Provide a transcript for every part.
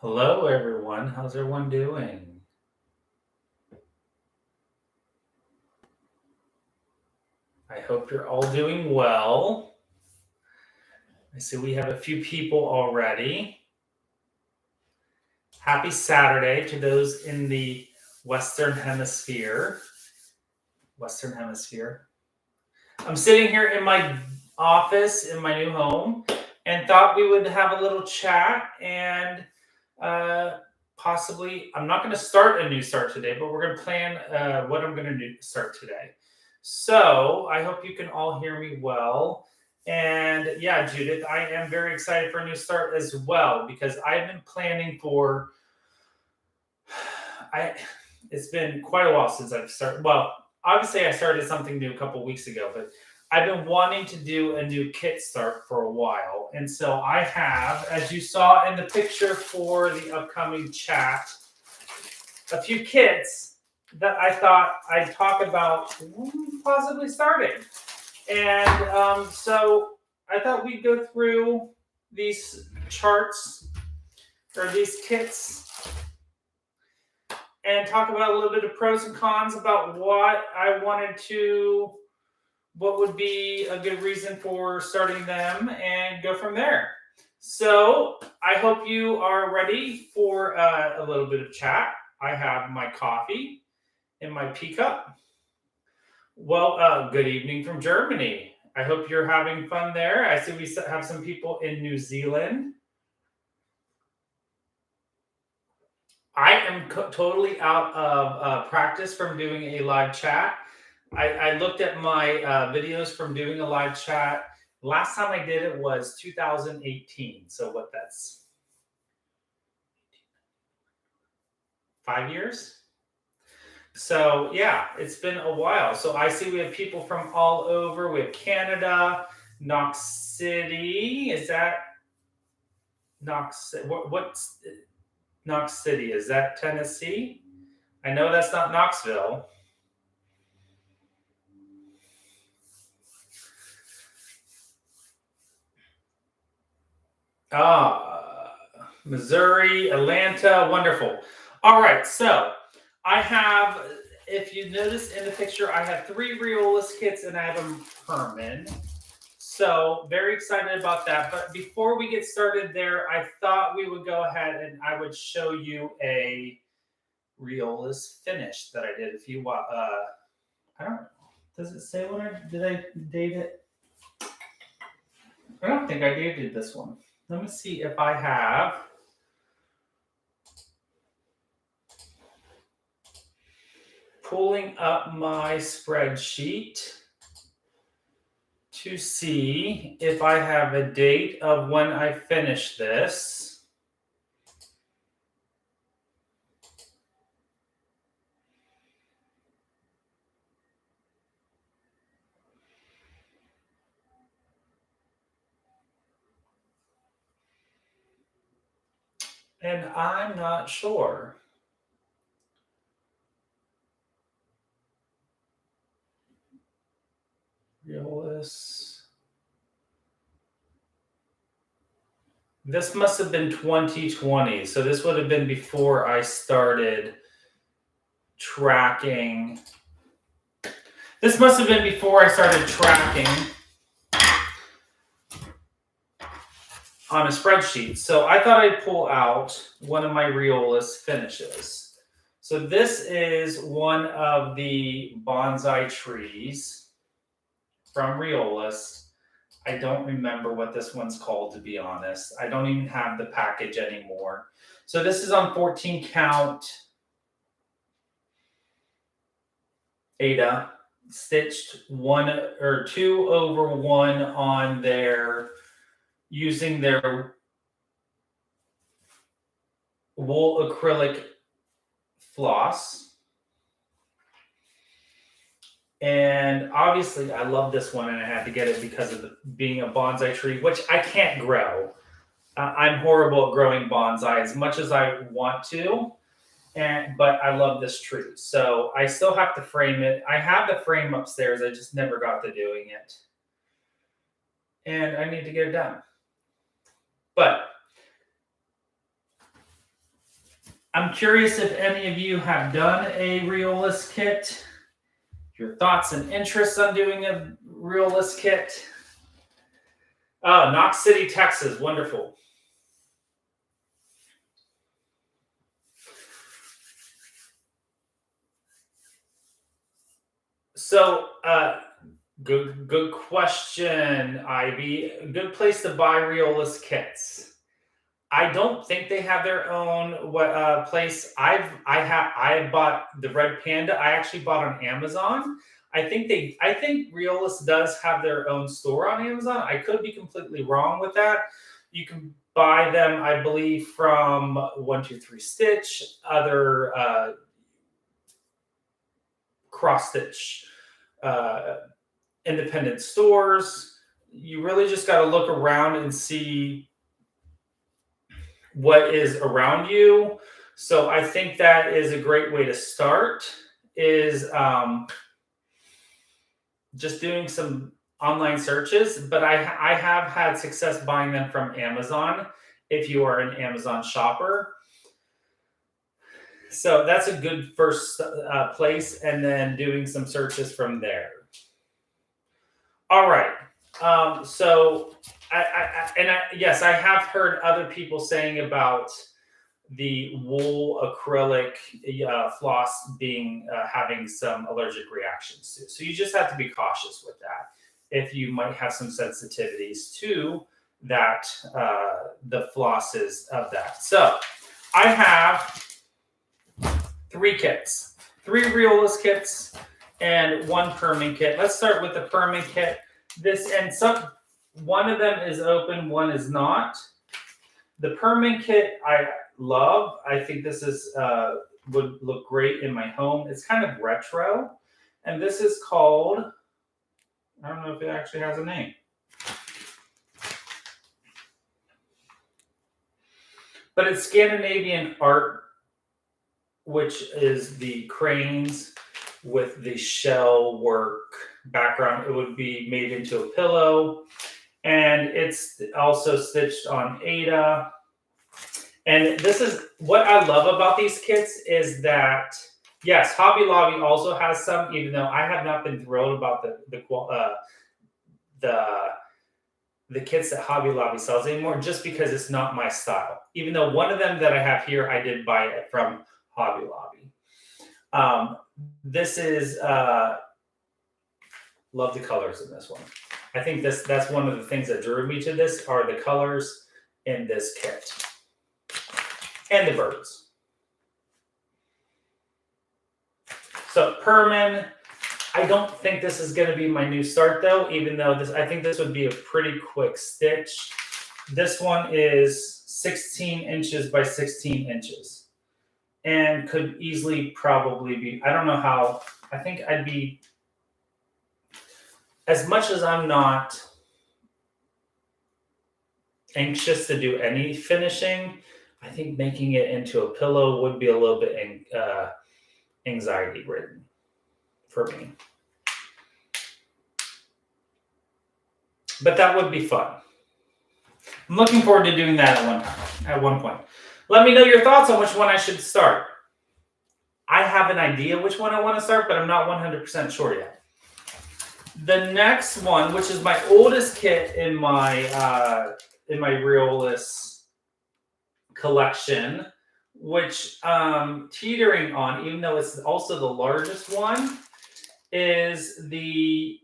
Hello, everyone. How's everyone doing? I hope you're all doing well. I see we have a few people already. Happy Saturday to those in the Western Hemisphere. Western Hemisphere. I'm sitting here in my office in my new home and thought we would have a little chat and uh, possibly, I'm not going to start a new start today, but we're going to plan what I'm going to start today. So I hope you can all hear me well. And yeah, Judith, I am very excited for a new start as well because I've been planning for I it's been quite a while since I've started. Well, obviously I started something new a couple weeks ago, but I've been wanting to do a new kit start for a while. And so I have, as you saw in the picture for the upcoming chat, a few kits that I thought I'd talk about possibly starting. And so I thought we'd go through these charts or these kits and talk about a little bit of pros and cons about what would be a good reason for starting them and go from there. So I hope you are ready for a little bit of chat. I have my coffee in my pea cup. Well, good evening from Germany. I hope you're having fun there. I see we have some people in New Zealand. I am totally out of practice from doing a live chat. I looked at my videos from doing a live chat. Last time I did it was 2018. So that's 5 years? So yeah, it's been a while. So I see we have people from all over. We have Canada, Knox City. Is that Knox? What's Knox City? Is that Tennessee? I know that's not Knoxville. Missouri, Atlanta, wonderful. All right, so I have, if you notice in the picture, I have 3 Riolas kits and I have a Permin. So very excited about that. But before we get started there, I thought we would go ahead and I would show you a Riolas finish that I did a few. I don't know. Does it say when did I date it? I don't think I dated this one. Let me see if I have. Pulling up my spreadsheet to see if I have a date of when I finish this. And I'm not sure. Riolas. This must have been 2020. So this would have been before I started tracking. This must have been before I started tracking on a spreadsheet. So I thought I'd pull out one of my Riolas finishes. So this is one of the bonsai trees from Riolas. I don't remember what this one's called, to be honest. I don't even have the package anymore. So this is on 14 count Ada, stitched 1 or 2 over 1 on their, using their wool acrylic floss. And obviously, I love this one, and I had to get it because of being a bonsai tree, which I can't grow. I'm horrible at growing bonsai as much as I want to, but I love this tree. So I still have to frame it. I have the frame upstairs. I just never got to doing it, and I need to get it done. But I'm curious if any of you have done a Riolas kit. Your thoughts and interests on doing a Riolas kit. Oh, Knox City, Texas. Wonderful. So, good question, Ivy. Good place to buy Riolas kits. I don't think they have their own place. I bought the Red Panda. I actually bought on Amazon. I think Riolas does have their own store on Amazon. I could be completely wrong with that. You can buy them, I believe, from 123 Stitch, other cross stitch independent stores. You really just got to look around and see what is around you. So I think that is a great way to start, is just doing some online searches. But I have had success buying them from Amazon if you are an Amazon shopper. So that's a good first place, and then doing some searches from there. All right. So yes, I have heard other people saying about the wool acrylic floss being having some allergic reactions to. So you just have to be cautious with that. If you might have some sensitivities to that, the flosses of that. So I have 3 kits, 3 Riolas kits, and 1 Permin kit. Let's start with the Permin kit. One of them is open, one is not. The Permin kit I love. I think this is would look great in my home. It's kind of retro, and this is called, I don't know if it actually has a name, but it's Scandinavian art, which is the cranes with the shell work background. It would be made into a pillow, and it's also stitched on Ada. And this is what I love about these kits, is that, yes, Hobby Lobby also has some, even though I have not been thrilled about the kits that Hobby Lobby sells anymore, just because it's not my style. Even though one of them that I have here, I did buy it from Hobby Lobby. This is love the colors in this one. I think that's one of the things that drew me to this, are the colors in this kit. And the birds. So Permin, I don't think this is going to be my new start though, even though I think this would be a pretty quick stitch. This one is 16 inches by 16 inches and could easily probably be, I don't know how, I think I'd be, as much as I'm not anxious to do any finishing, I think making it into a pillow would be a little bit anxiety ridden for me. But that would be fun. I'm looking forward to doing that at one point. Let me know your thoughts on which one I should start. I have an idea which one I want to start, but I'm not 100% sure yet. The next one, which is my oldest kit in my Riolas collection, which teetering on, even though it's also the largest one, is the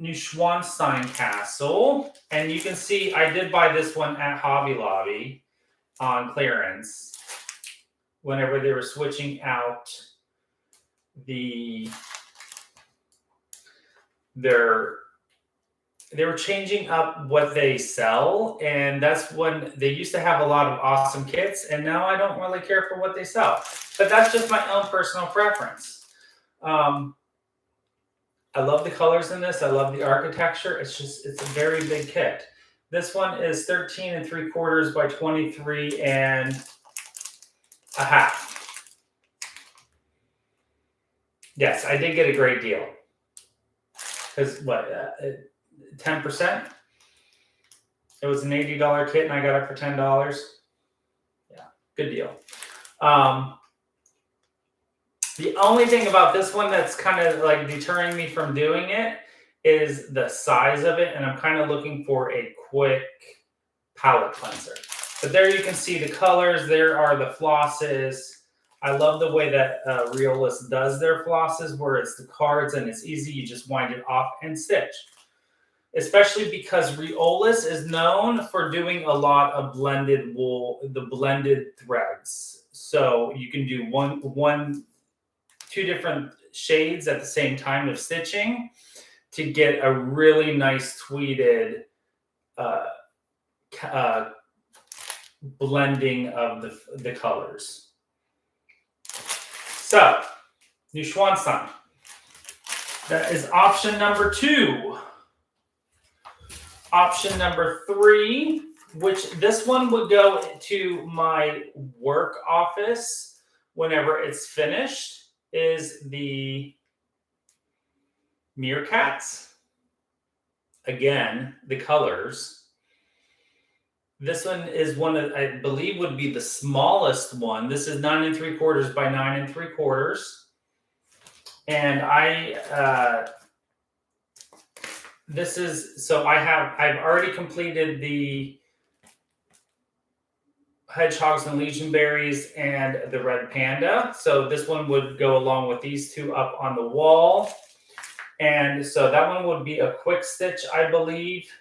Neuschwanstein Castle. And you can see I did buy this one at Hobby Lobby on clearance whenever they were switching out they were changing up what they sell, and that's when they used to have a lot of awesome kits, and now I don't really care for what they sell. But that's just my own personal preference. I love the colors in this. I love the architecture. It's a very big kit. This one is 13 3/4 by 23 1/2. Yes, I did get a great deal. Because 10%? It was an $80 kit and I got it for $10. Yeah. Good deal. The only thing about this one that's kind of like deterring me from doing it is the size of it, and I'm kind of looking for a quick palette cleanser. But there you can see the colors. There are the flosses. I love the way that Riolas does their flosses, where it's the cards and it's easy. You just wind it off and stitch. Especially because Riolas is known for doing a lot of blended wool, the blended threads. So you can do two different shades at the same time of stitching to get a really nice tweeted blending of the colors. So, Neuschwanstein. That is option number 2. Option number 3, which this one would go to my work office whenever it's finished, is the Meerkats. Again, the colors. This one is one that I believe would be the smallest one. This is 9 3/4 by 9 3/4. And I've already completed the hedgehogs and legionberries and the red panda. So this one would go along with these two up on the wall. And so that one would be a quick stitch, I believe.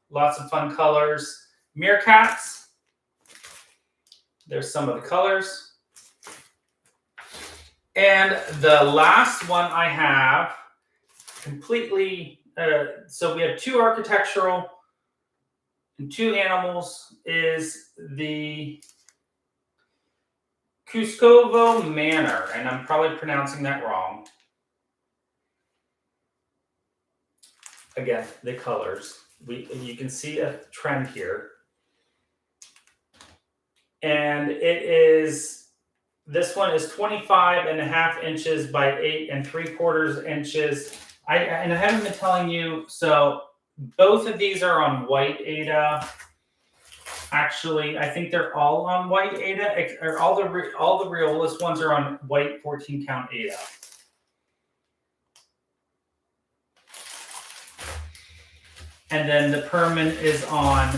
Lots of fun colors. Meerkats. There's some of the colors. And the last one I have completely, so we have 2 architectural and 2 animals, is the Kuskovo Manor, and I'm probably pronouncing that wrong. Again, the colors. You can see a trend here. And this one is 25.5 inches by 8 3/4 inches. I haven't been telling you, so both of these are on white Aida. Actually, I think they're all on white Aida, or all the Riolas ones are on white 14 count Aida. And then the Permin is on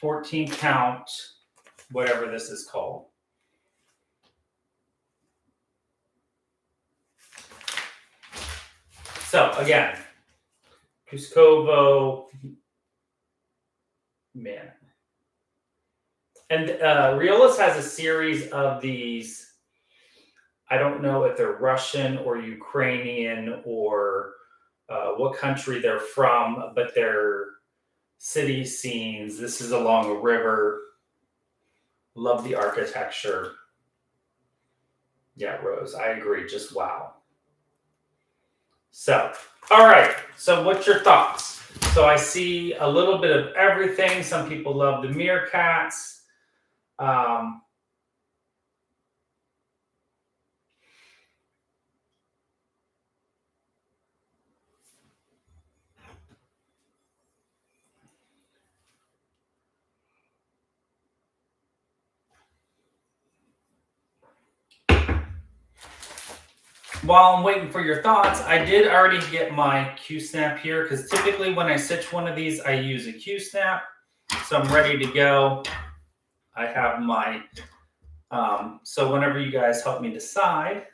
14 count, whatever this is called. So again, Kuskovo Manor. And Riolas has a series of these. I don't know if they're Russian or Ukrainian or what country they're from, but they're city scenes. This is along a river. Love the architecture. Yeah, Rose, I agree. Just wow. So, all right. So what's your thoughts? So I see a little bit of everything. Some people love the Meerkats. While I'm waiting for your thoughts, I did already get my Q-snap here, because typically when I stitch one of these, I use a Q-snap. So I'm ready to go. I have my, so whenever you guys help me decide,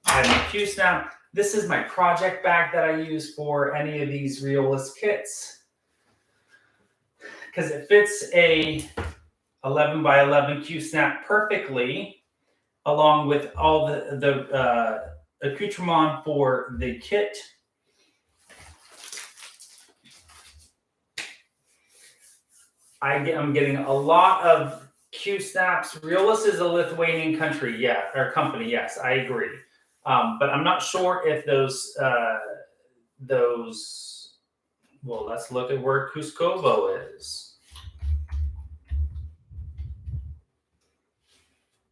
I have my Q-snap. This is my project bag that I use for any of these Riolas kits, because it fits a 11 by 11 Q-snap perfectly, along with all the accoutrement for the kit. I'm getting a lot of Q-snaps. Riolas is a Lithuanian company, yes, I agree. But I'm not sure if those, well, let's look at where Kuskovo is.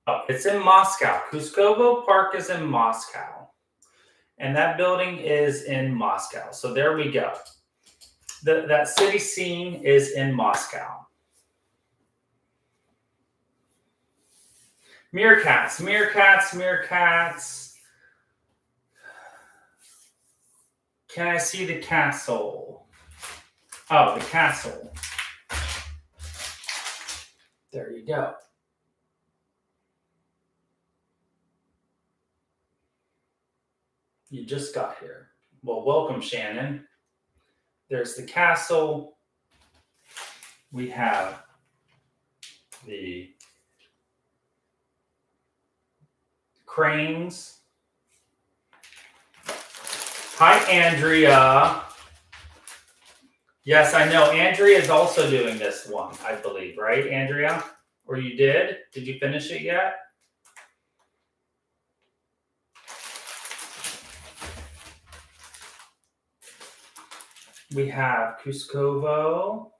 Oh, it's in Moscow. Kuskovo Park is in Moscow. And that building is in Moscow. So there we go. That city scene is in Moscow. Meerkats, meerkats, meerkats. Can I see the castle? Oh, the castle. There you go. You just got here. Well, welcome, Shannon. There's the castle. We have the cranes. Hi, Andrea. Yes, I know. Andrea is also doing this one, I believe, right, Andrea? Or you did? Did you finish it yet? We have Kuskovo.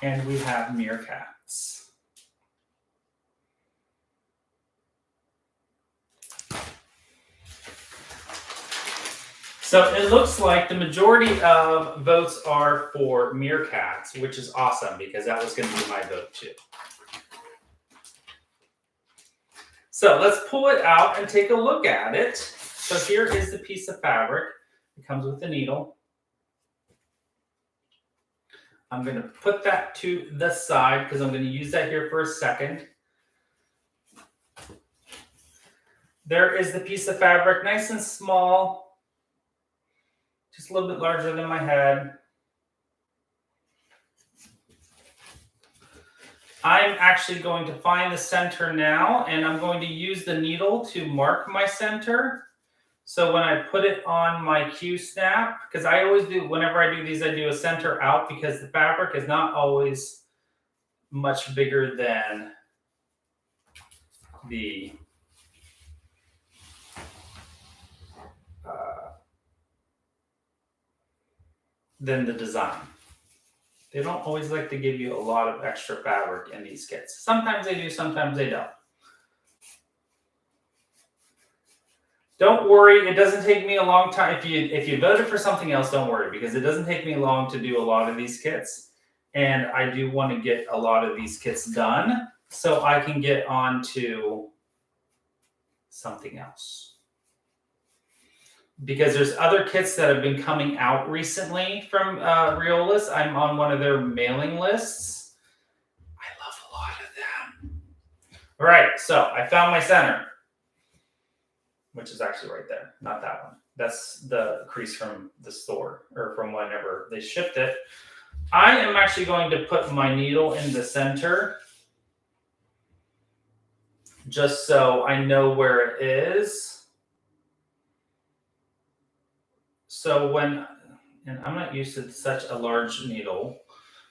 And we have meerkats. So it looks like the majority of votes are for meerkats, which is awesome because that was going to be my vote too. So let's pull it out and take a look at it. So here is the piece of fabric. It comes with a needle. I'm going to put that to the side because I'm going to use that here for a second. There is the piece of fabric, nice and small, just a little bit larger than my head. I'm actually going to find the center now, and I'm going to use the needle to mark my center. So when I put it on my Q-snap, because I always do, whenever I do these, I do a center out because the fabric is not always much bigger than the design. They don't always like to give you a lot of extra fabric in these kits. Sometimes they do, sometimes they don't. Don't worry, it doesn't take me a long time. If you voted for something else, don't worry, because it doesn't take me long to do a lot of these kits. And I do want to get a lot of these kits done so I can get on to something else. Because there's other kits that have been coming out recently from Riolas. I'm on one of their mailing lists. I love a lot of them. All right, so I found my center, which is actually right there, not that one. That's the crease from the store, or from whenever they shipped it. I am actually going to put my needle in the center, just so I know where it is. So and I'm not used to such a large needle,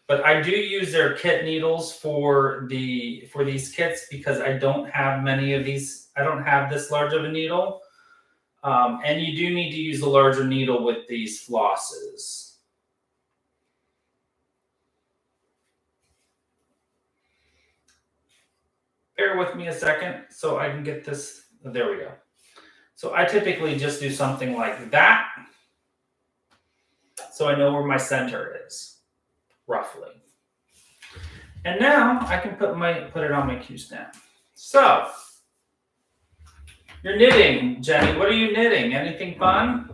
but I do use their kit needles for these kits because I don't have many of these. I don't have this large of a needle. And you do need to use a larger needle with these flosses. Bear with me a second so I can get this. There we go. So I typically just do something like that, so I know where my center is, roughly. And now I can put it on my Q-snap. So you're knitting, Jenny. What are you knitting? Anything fun?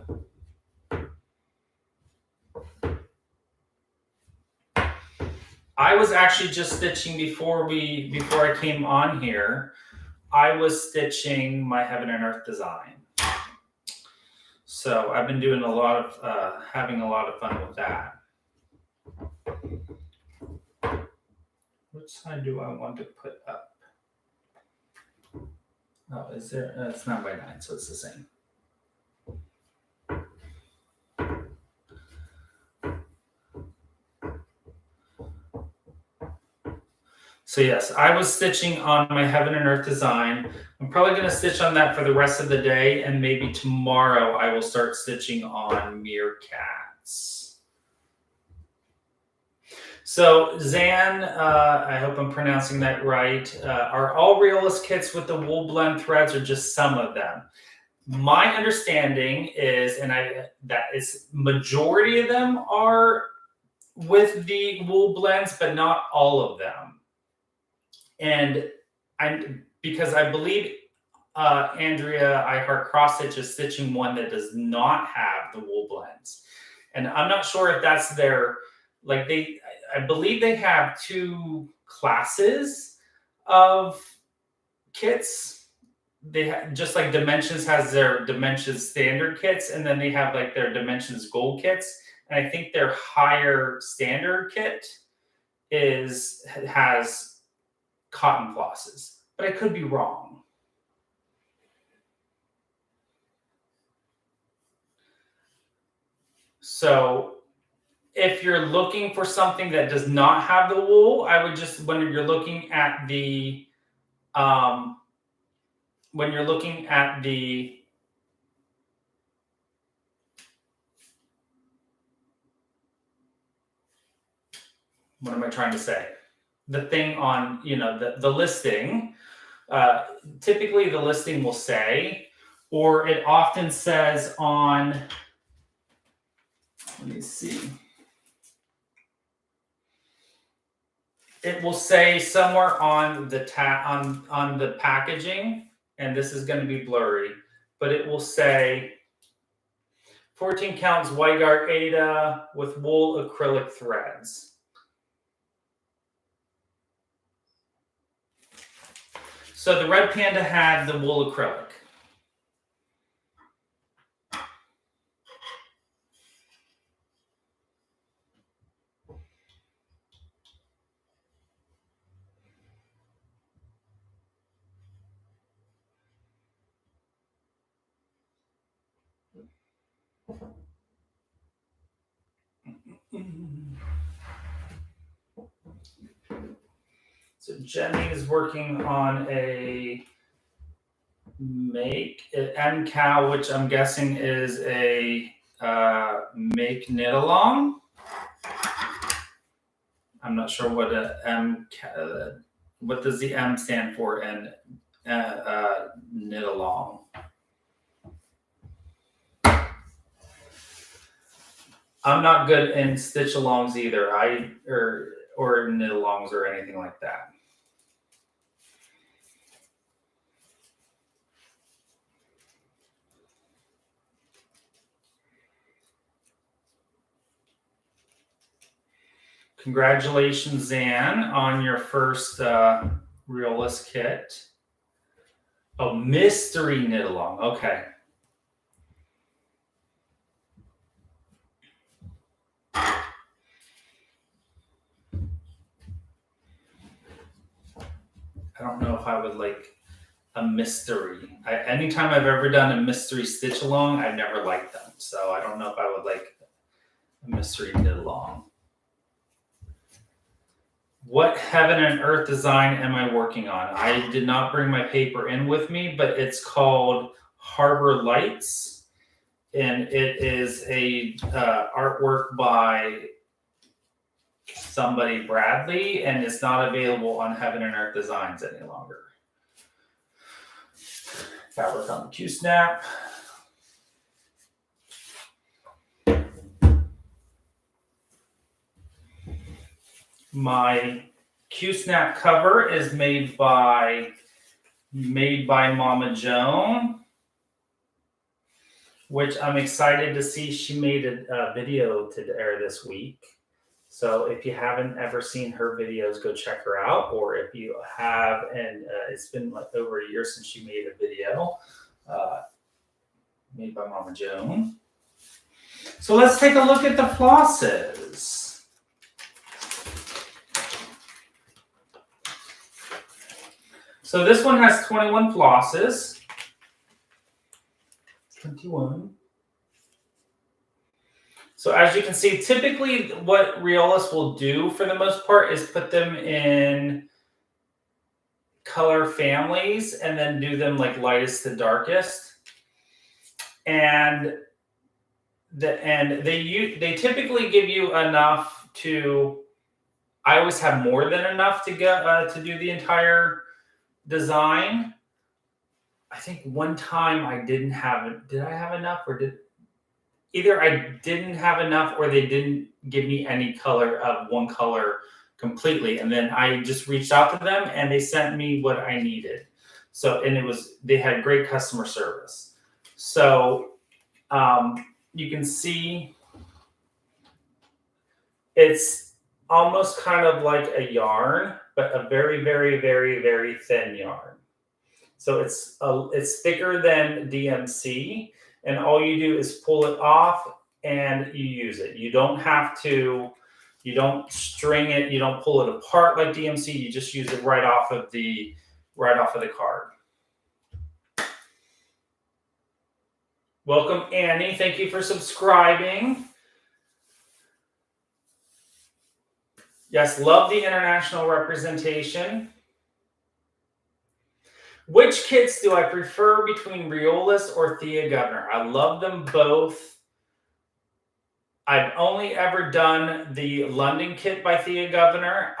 I was actually just stitching before I came on here. I was stitching my Heaven and Earth design. So I've been doing having a lot of fun with that. Which side do I want to put up? Oh, is there? It's 9 by 9, so it's the same. So yes, I was stitching on my Heaven and Earth design. I'm probably going to stitch on that for the rest of the day, and maybe tomorrow I will start stitching on Meerkats. So Zan, I hope I'm pronouncing that right, are all Riolas kits with the wool blend threads or just some of them? My understanding is, that majority of them are with the wool blends, but not all of them. And because I believe Andrea I Heart Cross Stitch is stitching one that does not have the wool blends. And I'm not sure if that's their, like I believe they have 2 classes of kits. They just like Dimensions has their Dimensions standard kits, and then they have like their Dimensions gold kits. And I think their higher standard kit has cotton flosses, but I could be wrong. So if you're looking for something that does not have the wool, I would just, when you're looking at the what am I trying to say? The thing on, the listing, typically the listing will say, or it often says on, let me see. It will say somewhere on the on the packaging, and this is going to be blurry, but it will say 14 counts white art Ada with wool acrylic threads. So the Red Panda had the wool acrylic. So Jenny is working on a MCAL, which I'm guessing is a make knit along. I'm not sure what what does the M stand for in knit along. I'm not good in stitch alongs either. Or knit alongs or anything like that. Congratulations, Zan, on your first Riolas kit. Oh, mystery knit along. Okay. I don't know if I would like a mystery. Anytime I've ever done a mystery stitch along, I've never liked them. So I don't know if I would like a mystery knit along. What heaven and earth design am I working on? I did not bring my paper in with me, but it's called Harbor Lights. And it is a artwork by somebody Bradley, and it's not available on Heaven and Earth Designs any longer. Fabric on the Q-snap. My Q-snap cover is made by Mama Joan, which I'm excited to see. She made a video to air this week. So if you haven't ever seen her videos, go check her out. Or if you have, and it's been like over a year since she made a video made by Mama Joan. So let's take a look at the flosses. So this one has 21 flosses. 21. So as you can see, typically what Riolas will do for the most part is put them in color families and then do them like lightest to darkest. And they typically give you enough to, I always have more than enough to get to do the entire design. I think one time I didn't have it. Did I have enough or did either I didn't have enough or they didn't give me any color of one color completely. And then I just reached out to them and they sent me what I needed. So, and they had great customer service. So you can see it's almost kind of like a yarn, but a very, very, very, very thin yarn. So it's thicker than DMC, and all you do is pull it off and you use it. You don't string it, you don't pull it apart like DMC. You just use it right off of the card. Welcome, Annie. Thank you for subscribing. Yes, love the international representation. Which kits do I prefer between Riolas or Thea Governor? I love them both. I've only ever done the London kit by Thea Governor.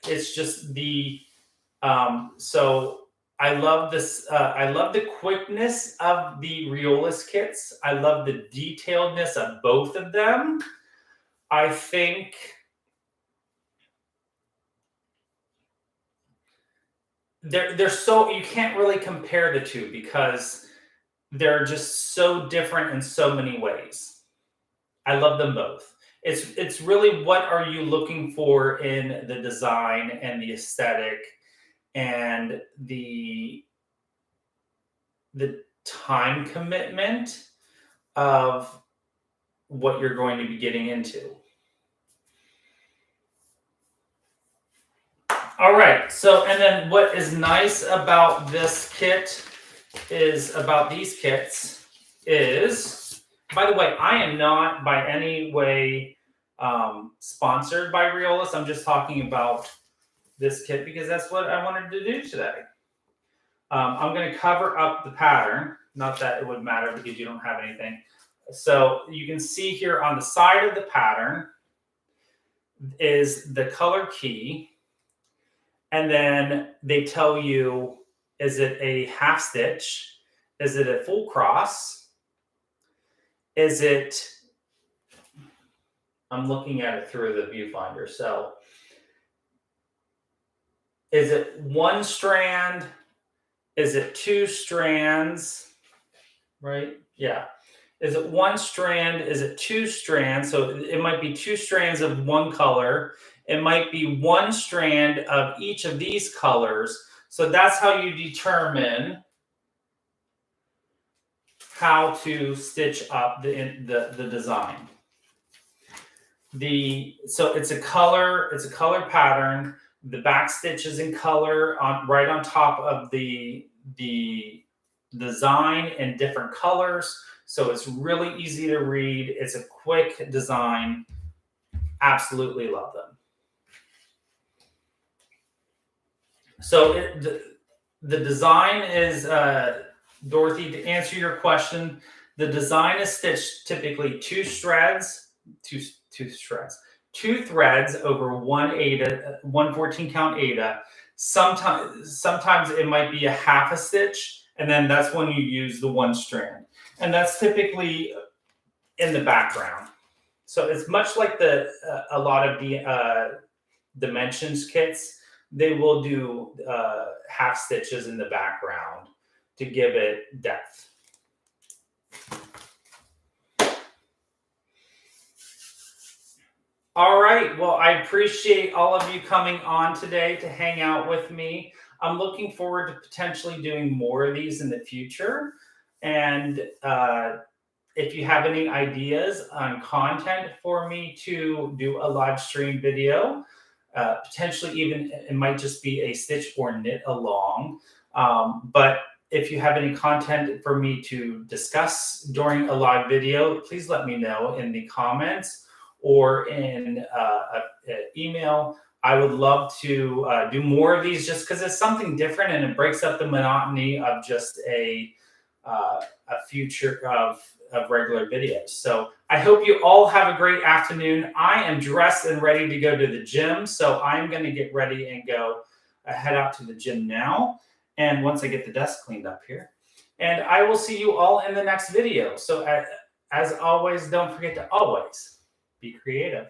It's just the so I love this. I love the quickness of the Riolas kits. I love the detailedness of both of them. I think they're so, you can't really compare the two because they're just so different in so many ways. I love them both. It's really, what are you looking for in the design and the aesthetic and the time commitment of what you're going to be getting into. All right, so, and then what is nice about this kit about these kits is, by the way, I am not by any way sponsored by Riolas. I'm just talking about this kit because that's what I wanted to do today. I'm going to cover up the pattern. Not that it would matter because you don't have anything. So you can see here on the side of the pattern is the color key. And then they tell you, is it a half stitch? Is it a full cross? Is it, I'm looking at it through the viewfinder. So is it one strand? Is it two strands? Right? Yeah. Is it one strand? Is it two strands? So it might be two strands of one color. It might be one strand of each of these colors. So that's how you determine how to stitch up the design. So it's a color pattern. The back stitch is in color right on top of the design in different colors. So it's really easy to read. It's a quick design. Absolutely love them. So the design is, Dorothy, to answer your question, the design is stitched typically two threads over one 14 count Aida. Sometimes it might be a half a stitch, and then that's when you use the one strand. And that's typically in the background. So it's much like a lot of the dimensions kits. They will do half stitches in the background to give it depth. All right. Well, I appreciate all of you coming on today to hang out with me. I'm looking forward to potentially doing more of these in the future. And if you have any ideas on content for me to do a live stream video, potentially even it might just be a stitch or knit along. But if you have any content for me to discuss during a live video, please let me know in the comments or in an email. I would love to do more of these just because it's something different and it breaks up the monotony of just a future of regular videos. So I hope you all have a great afternoon. I am dressed and ready to go to the gym. So I'm going to get ready and head out to the gym now. And once I get the desk cleaned up here, and I will see you all in the next video. So as always, don't forget to always be creative.